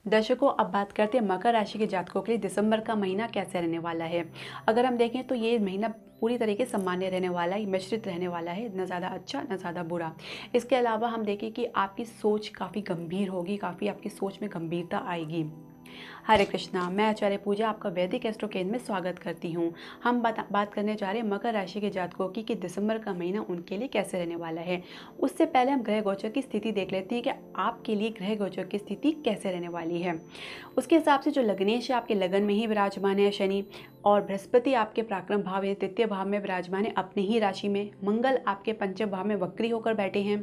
दर्शकों, अब बात करते हैं मकर राशि के जातकों के लिए दिसंबर का महीना कैसे रहने वाला है। अगर हम देखें तो ये महीना पूरी तरीके से सामान्य रहने वाला है, मिश्रित रहने वाला है, न ज़्यादा अच्छा न ज़्यादा बुरा। इसके अलावा हम देखें कि आपकी सोच काफ़ी गंभीर होगी, काफ़ी आपकी सोच में गंभीरता आएगी। हरे कृष्णा, मैं आचार्य पूजा आपका वैदिक एस्ट्रो केंद्र में स्वागत करती हूँ। हम बात करने जा रहे हैं मकर राशि के जातकों की कि दिसंबर का महीना उनके लिए कैसे रहने वाला है। उससे पहले हम ग्रह गोचर की स्थिति देख लेते हैं कि आपके लिए ग्रह गोचर की स्थिति कैसे रहने वाली है। उसके हिसाब से जो लग्नेश है आपके लगन में ही विराजमान है शनि, और बृहस्पति आपके पराक्रम भाव या तृतीय भाव में विराजमान है अपनी ही राशि में। मंगल आपके पंचम भाव में वक्री होकर बैठे हैं।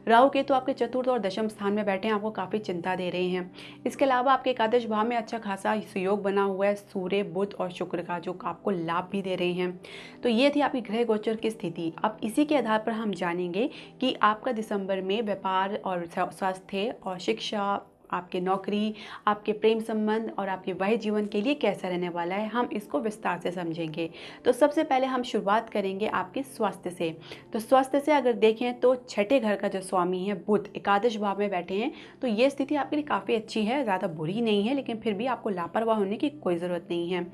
राहु केतु आपके चतुर्थ और दशम स्थान में बैठे हैं, आपको काफ़ी चिंता दे रहे हैं। इसके अलावा आपके एकादश भाव में अच्छा खासा सुयोग बना हुआ है सूर्य, बुध और शुक्र का, जो आपको लाभ भी दे रहे हैं। तो ये थी आपकी ग्रह गोचर की स्थिति। अब इसी के आधार पर हम जानेंगे कि आपका दिसंबर में व्यापार और स्वास्थ्य और शिक्षा, आपके नौकरी, आपके प्रेम संबंध और आपके वैवाहिक जीवन के लिए कैसा रहने वाला है, हम इसको विस्तार से समझेंगे। तो सबसे पहले हम शुरुआत करेंगे आपके स्वास्थ्य से। तो स्वास्थ्य से अगर देखें तो छठे घर का जो स्वामी है बुध एकादश भाव में बैठे हैं, तो ये स्थिति आपके लिए काफ़ी अच्छी है, ज़्यादा बुरी नहीं है, लेकिन फिर भी आपको लापरवाह होने की कोई ज़रूरत नहीं है।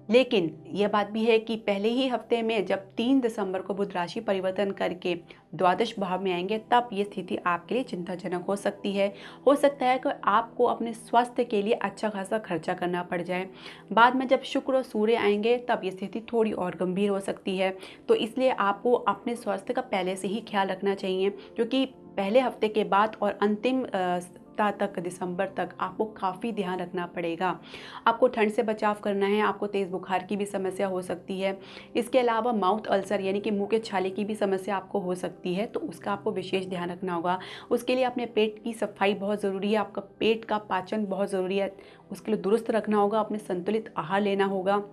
लेकिन यह बात भी है कि पहले ही हफ्ते में जब 3 दिसंबर को बुध राशि परिवर्तन करके द्वादश भाव में आएंगे, तब ये स्थिति आपके लिए चिंताजनक हो सकती है। हो सकता है कि आपको अपने स्वास्थ्य के लिए अच्छा खासा खर्चा करना पड़ जाए। बाद में जब शुक्र और सूर्य आएंगे तब ये स्थिति थोड़ी और गंभीर हो सकती है। तो इसलिए आपको अपने स्वास्थ्य का पहले से ही ख्याल रखना चाहिए, क्योंकि पहले हफ्ते के बाद और अंतिम तक दिसंबर तक आपको काफ़ी ध्यान रखना पड़ेगा। आपको ठंड से बचाव करना है, आपको तेज़ बुखार की भी समस्या हो सकती है। इसके अलावा माउथ अल्सर यानी कि मुंह के छाले की भी समस्या आपको हो सकती है, तो उसका आपको विशेष ध्यान रखना होगा। उसके लिए अपने पेट की सफाई बहुत ज़रूरी है, आपका पेट का पाचन बहुत ज़रूरी है, उसके लिए दुरुस्त रखना होगा, अपने संतुलित आहार लेना होगा।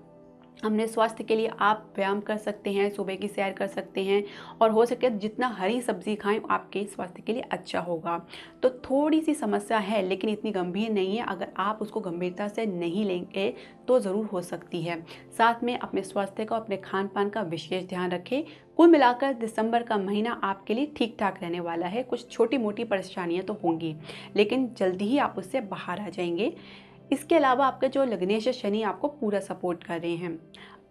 अपने स्वास्थ्य के लिए आप व्यायाम कर सकते हैं, सुबह की सैर कर सकते हैं, और हो सके जितना हरी सब्जी खाएं आपके स्वास्थ्य के लिए अच्छा होगा। तो थोड़ी सी समस्या है लेकिन इतनी गंभीर नहीं है, अगर आप उसको गंभीरता से नहीं लेंगे तो ज़रूर हो सकती है। साथ में अपने स्वास्थ्य का, अपने खान पान का विशेष ध्यान रखें। कुल मिलाकर दिसंबर का महीना आपके लिए ठीक ठाक रहने वाला है। कुछ छोटी मोटी परेशानियां तो होंगी, लेकिन जल्दी ही आप उससे बाहर आ जाएंगे। इसके अलावा आपके जो लग्नेश शनि आपको पूरा सपोर्ट कर रहे हैं।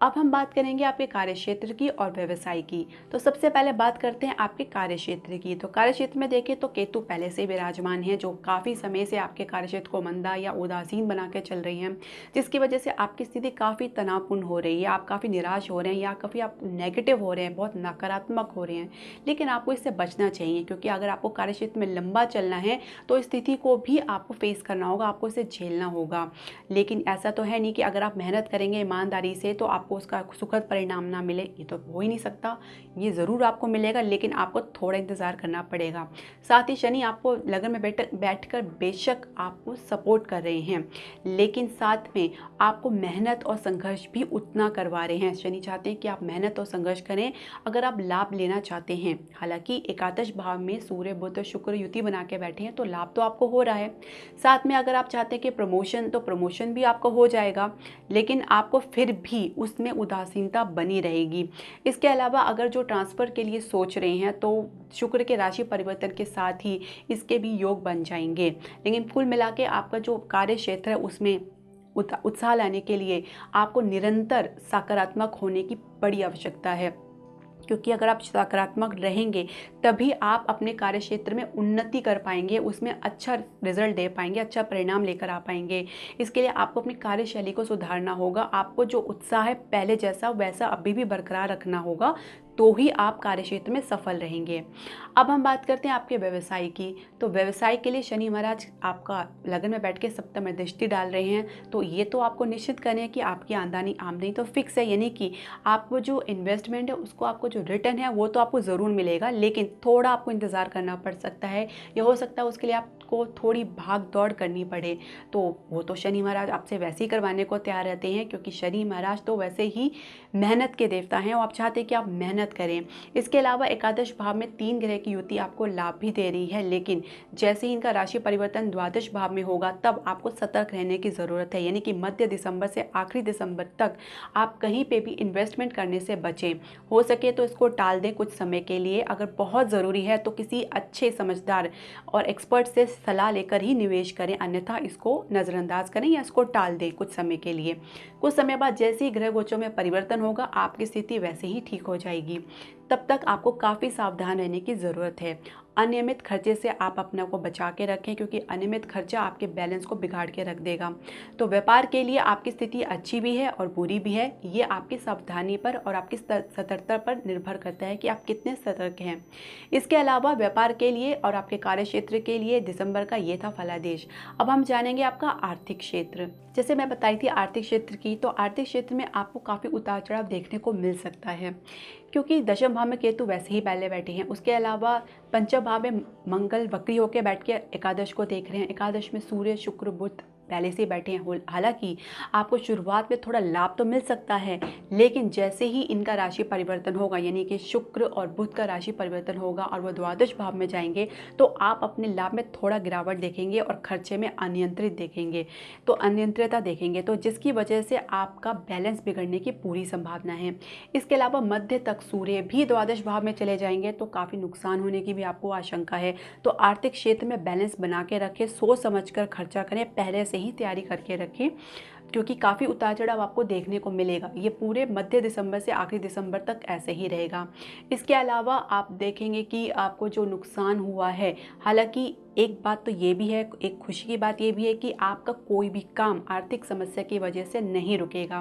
अब हम बात करेंगे आपके कार्यक्षेत्र की और व्यवसाय की। तो सबसे पहले बात करते हैं आपके कार्यक्षेत्र की। तो कार्यक्षेत्र में देखें तो केतु पहले से विराजमान है, जो काफ़ी समय से आपके कार्यक्षेत्र को मंदा या उदासीन बना के चल रही हैं, जिसकी वजह से आपकी स्थिति काफ़ी तनावपूर्ण हो रही है। आप काफ़ी निराश हो रहे हैं या काफ़ी आप नेगेटिव हो रहे हैं, बहुत नकारात्मक हो रहे हैं। लेकिन आपको इससे बचना चाहिए, क्योंकि अगर आपको कार्यक्षेत्र में लंबा चलना है तो इस स्थिति को भी आपको फेस करना होगा, आपको इसे झेलना होगा। लेकिन ऐसा तो है नहीं कि अगर आप मेहनत करेंगे ईमानदारी से तो आपको उसका सुखद परिणाम ना मिले, ये तो हो ही नहीं सकता। ये ज़रूर आपको मिलेगा, लेकिन आपको थोड़ा इंतज़ार करना पड़ेगा। साथ ही शनि आपको लगन में बैठकर बेशक आपको सपोर्ट कर रहे हैं, लेकिन साथ में आपको मेहनत और संघर्ष भी उतना करवा रहे हैं। शनि चाहते हैं कि आप मेहनत और संघर्ष करें अगर आप लाभ लेना चाहते हैं। हालांकि एकादश भाव में सूर्य बुध और शुक्र युति बना के बैठे हैं, तो लाभ तो आपको हो रहा है। साथ में अगर आप चाहते हैं कि प्रमोशन, तो प्रमोशन भी आपको हो जाएगा, लेकिन आपको फिर भी उसमें उदासीनता बनी रहेगी। इसके अलावा अगर जो ट्रांसफ़र के लिए सोच रहे हैं तो शुक्र के राशि परिवर्तन के साथ ही इसके भी योग बन जाएंगे। लेकिन कुल मिला के आपका जो कार्य क्षेत्र है उसमें उत्साह लाने के लिए आपको निरंतर सकारात्मक होने की बड़ी आवश्यकता है, क्योंकि अगर आप सकारात्मक रहेंगे तभी आप अपने कार्य क्षेत्र में उन्नति कर पाएंगे, उसमें अच्छा रिजल्ट दे पाएंगे, अच्छा परिणाम लेकर आ पाएंगे। इसके लिए आपको अपनी कार्यशैली को सुधारना होगा। आपको जो उत्साह है पहले जैसा वैसा अभी भी बरकरार रखना होगा, तो ही आप कार्यक्षेत्र में सफल रहेंगे। अब हम बात करते हैं आपके व्यवसाय की। तो व्यवसाय के लिए शनि महाराज आपका लगन में बैठ के सप्तम में दृष्टि डाल रहे हैं, तो ये तो आपको निश्चित करना है कि आपकी आमदनी तो फिक्स है, यानी कि आपको जो इन्वेस्टमेंट है उसको आपको जो रिटर्न है वो तो आपको ज़रूर मिलेगा, लेकिन थोड़ा आपको इंतज़ार करना पड़ सकता है। या हो सकता है उसके लिए आपको थोड़ी भाग दौड़ करनी पड़े, तो वो तो शनि महाराज आपसे वैसे ही करवाने को तैयार रहते हैं, क्योंकि शनि महाराज तो वैसे ही मेहनत के देवता हैं और आप चाहते हैं कि आप मेहनत करें। इसके अलावा एकादश भाव में 3 ग्रह की युति आपको लाभ भी दे रही है, लेकिन जैसे ही इनका राशि परिवर्तन द्वादश भाव में होगा तब आपको सतर्क रहने की ज़रूरत है। यानी कि मध्य दिसंबर से आखिरी दिसंबर तक आप कहीं पे भी इन्वेस्टमेंट करने से बचें। हो सके तो इसको टाल दें कुछ समय के लिए। अगर बहुत ज़रूरी है तो किसी अच्छे समझदार और एक्सपर्ट से सलाह लेकर ही निवेश करें, अन्यथा इसको नज़रअंदाज करें या इसको टाल दें कुछ समय के लिए। कुछ समय बाद जैसे ही ग्रह गोचरों में परिवर्तन होगा, आपकी स्थिति वैसे ही ठीक हो जाएगी। तब तक आपको काफ़ी सावधान रहने की ज़रूरत है। अनियमित खर्चे से आप अपने को बचा के रखें, क्योंकि अनियमित खर्चा आपके बैलेंस को बिगाड़ के रख देगा। तो व्यापार के लिए आपकी स्थिति अच्छी भी है और बुरी भी है। ये आपकी सावधानी पर और आपकी सतर्कता पर निर्भर करता है कि आप कितने सतर्क हैं। इसके अलावा व्यापार के लिए और आपके कार्य क्षेत्र के लिए दिसंबर का ये था फलादेश। अब हम जानेंगे आपका आर्थिक क्षेत्र। जैसे मैं बताई थी आर्थिक क्षेत्र की, तो आर्थिक क्षेत्र में आपको काफ़ी उतार चढ़ाव देखने को मिल सकता है, क्योंकि दशम भाव में केतु वैसे ही पहले बैठे हैं। उसके अलावा पंचम भाव में मंगल वक्री होकर बैठ के एकादश को देख रहे हैं। एकादश में सूर्य शुक्र बुध पहले से बैठे हैं। हालांकि आपको शुरुआत में थोड़ा लाभ तो मिल सकता है, लेकिन जैसे ही इनका राशि परिवर्तन होगा, यानी कि शुक्र और बुध का राशि परिवर्तन होगा और वह द्वादश भाव में जाएंगे, तो आप अपने लाभ में थोड़ा गिरावट देखेंगे और खर्चे में अनियंत्रित देखेंगे, तो अनियंत्रितता देखेंगे, तो जिसकी वजह से आपका बैलेंस बिगड़ने की पूरी संभावना है। इसके अलावा मध्य तक सूर्य भी द्वादश भाव में चले जाएंगे, तो काफ़ी नुकसान होने की भी आपको आशंका है। तो आर्थिक क्षेत्र में बैलेंस बना के रखें, सोच समझ कर खर्चा करें, पहले से ही तैयारी करके रखें, क्योंकि काफ़ी उतार चढ़ाव आपको देखने को मिलेगा। ये पूरे मध्य दिसंबर से आखिरी दिसंबर तक ऐसे ही रहेगा। इसके अलावा आप देखेंगे कि आपको जो नुकसान हुआ है, हालांकि एक बात तो ये भी है, एक खुशी की बात ये भी है कि आपका कोई भी काम आर्थिक समस्या की वजह से नहीं रुकेगा।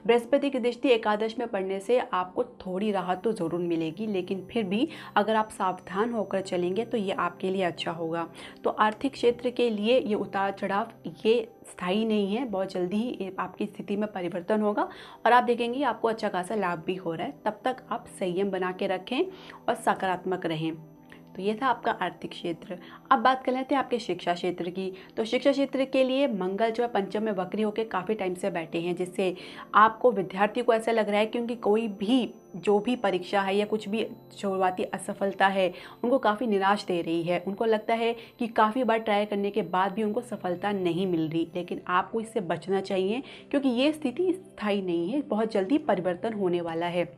बृहस्पति की दृष्टि एकादश में पड़ने से आपको थोड़ी राहत तो ज़रूर मिलेगी, लेकिन फिर भी अगर आप सावधान होकर चलेंगे तो ये आपके लिए अच्छा होगा। तो आर्थिक क्षेत्र के लिए ये उतार चढ़ाव ये स्थायी नहीं है, बहुत जल्दी ही आपकी स्थिति में परिवर्तन होगा और आप देखेंगे आपको अच्छा खासा लाभ भी हो रहा है। तब तक आप संयम बना के रखें और सकारात्मक रहें। तो ये था आपका आर्थिक क्षेत्र। अब बात कर लेते हैं आपके शिक्षा क्षेत्र की। तो शिक्षा क्षेत्र के लिए मंगल जो है पंचम में वक्री होकर काफ़ी टाइम से बैठे हैं, जिससे आपको विद्यार्थी को ऐसा लग रहा है क्योंकि कोई भी जो भी परीक्षा है या कुछ भी शुरुआती असफलता है उनको काफ़ी निराश दे रही है। उनको लगता है कि काफ़ी बार ट्राई करने के बाद भी उनको सफलता नहीं मिल रही, लेकिन आपको इससे बचना चाहिए, क्योंकि ये स्थिति स्थायी नहीं है, बहुत जल्दी परिवर्तन होने वाला है।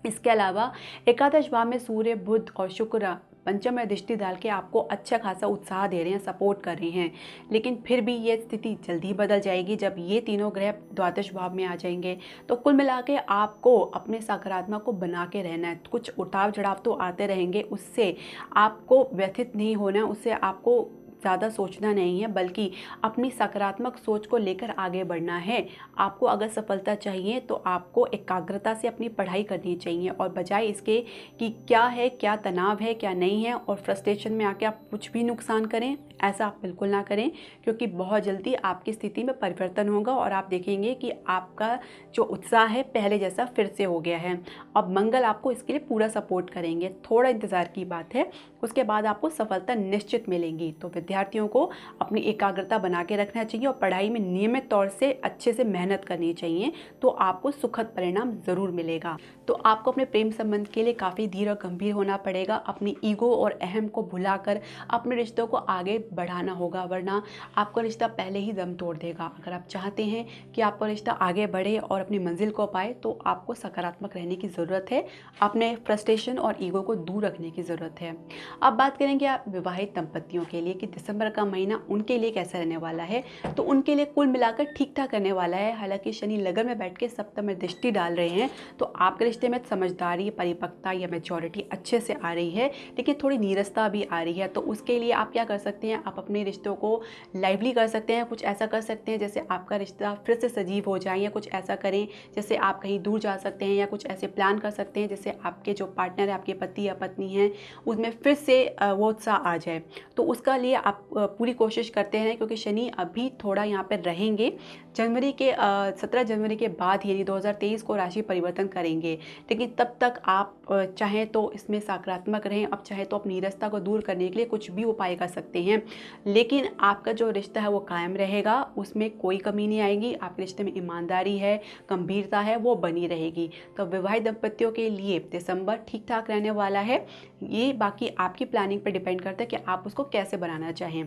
इसके अलावा एकादश भाव में सूर्य बुध और शुक्र पंचम में दृष्टि डाल के आपको अच्छा खासा उत्साह दे रहे हैं, सपोर्ट कर रहे हैं, लेकिन फिर भी ये स्थिति जल्दी बदल जाएगी जब ये तीनों ग्रह द्वादश भाव में आ जाएंगे। तो कुल मिला के आपको अपने सकारात्मक को बना के रहना है। कुछ उतार चढ़ाव तो आते रहेंगे, उससे आपको व्यथित नहीं होना है, उससे आपको ज़्यादा सोचना नहीं है, बल्कि अपनी सकारात्मक सोच को लेकर आगे बढ़ना है। आपको अगर सफलता चाहिए तो आपको एकाग्रता से अपनी पढ़ाई करनी चाहिए, और बजाय इसके कि क्या है, क्या तनाव है, क्या नहीं है, और फ्रस्ट्रेशन में आके आप कुछ भी नुकसान करें, ऐसा आप बिल्कुल ना करें, क्योंकि बहुत जल्दी आपकी स्थिति में परिवर्तन होगा और आप देखेंगे कि आपका जो उत्साह है पहले जैसा फिर से हो गया है। अब मंगल आपको इसके लिए पूरा सपोर्ट करेंगे, थोड़ा इंतज़ार की बात है, उसके बाद आपको सफलता निश्चित मिलेगी। तो विद्यार्थियों को अपनी एकाग्रता बना के रखना चाहिए और पढ़ाई में नियमित तौर से अच्छे से मेहनत करनी चाहिए, तो आपको सुखद परिणाम ज़रूर मिलेगा। तो आपको अपने प्रेम संबंध के लिए काफ़ी धीर और गंभीर होना पड़ेगा, अपनी ईगो और अहम को भुलाकर अपने रिश्तों को आगे बढ़ाना होगा, वरना आपका रिश्ता पहले ही दम तोड़ देगा। अगर आप चाहते हैं कि आपका रिश्ता आगे बढ़े और अपनी मंजिल को पाए, तो आपको सकारात्मक रहने की ज़रूरत है, अपने फ्रस्ट्रेशन और ईगो को दूर रखने की ज़रूरत है। अब बात करेंगे आप विवाहित दंपतियों के लिए कि दिसंबर का महीना उनके लिए कैसा रहने वाला है। तो उनके लिए कुल मिलाकर ठीक ठाक रहने वाला है। हालांकि शनि लगन में बैठ के सप्तम में दृष्टि डाल रहे हैं, तो आपके रिश्ते में समझदारी, परिपक्वता या मैच्योरिटी अच्छे से आ रही है, लेकिन थोड़ी नीरसता भी आ रही है। तो उसके लिए आप क्या कर सकते हैं, आप अपने रिश्तों को लाइवली कर सकते हैं। कुछ ऐसा कर सकते हैं जैसे आपका रिश्ता फिर से सजीव हो जाए, या कुछ ऐसा करें जैसे आप कहीं दूर जा सकते हैं, या कुछ ऐसे प्लान कर सकते हैं जैसे आपके जो पार्टनर है, आपके पति या पत्नी हैं, उसमें फिर से वो उत्साह आ जाए। तो उसका लिए आप पूरी कोशिश करते हैं, क्योंकि शनि अभी थोड़ा यहाँ पर रहेंगे। जनवरी के 17 जनवरी के बाद यानी 2023 को राशि परिवर्तन करेंगे, लेकिन तब तक आप चाहें तो इसमें सकारात्मक रहें। अब चाहे तो आप नीरसता को दूर करने के लिए कुछ भी उपाय कर सकते हैं, लेकिन आपका जो रिश्ता है वो कायम रहेगा, उसमें कोई कमी नहीं आएगी। आपके रिश्ते में ईमानदारी है, गंभीरता है, वो बनी रहेगी। तो विवाहित दंपतियों के लिए दिसंबर ठीक ठाक रहने वाला है। ये बाकी आपकी प्लानिंग पर डिपेंड करता है कि आप उसको कैसे बनाना चाहें।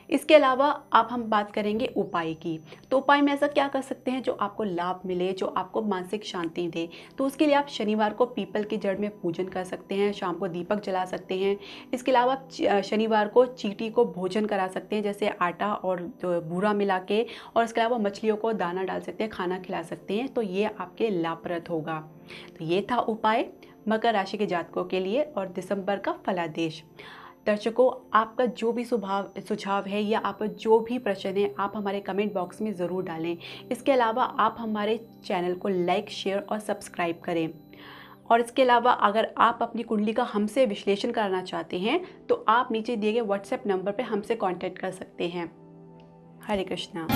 इसके अलावा आप हम बात करेंगे उपाय की। तो उपाय में ऐसा क्या कर सकते हैं जो आपको लाभ मिले, जो आपको मानसिक शांति दे। तो उसके लिए आप शनिवार को पीपल की जड़ में पूजन कर सकते हैं, शाम को दीपक जला सकते हैं। इसके अलावा आप शनिवार को चींटी को भोजन करा सकते हैं, जैसे आटा और बूरा मिला के, और इसके अलावा मछलियों को दाना डाल सकते हैं, खाना खिला सकते हैं। तो ये आपके लाभप्रद होगा। तो ये था उपाय मकर राशि के जातकों के लिए और दिसंबर का फलादेश। दर्शकों, आपका जो भी सुझाव है या आपका जो भी प्रश्न है, आप हमारे कमेंट बॉक्स में ज़रूर डालें। इसके अलावा आप हमारे चैनल को लाइक, शेयर और सब्सक्राइब करें। और इसके अलावा अगर आप अपनी कुंडली का हमसे विश्लेषण कराना चाहते हैं तो आप नीचे दिए गए व्हाट्सएप नंबर पर हमसे कांटेक्ट कर सकते हैं। हरे कृष्णा।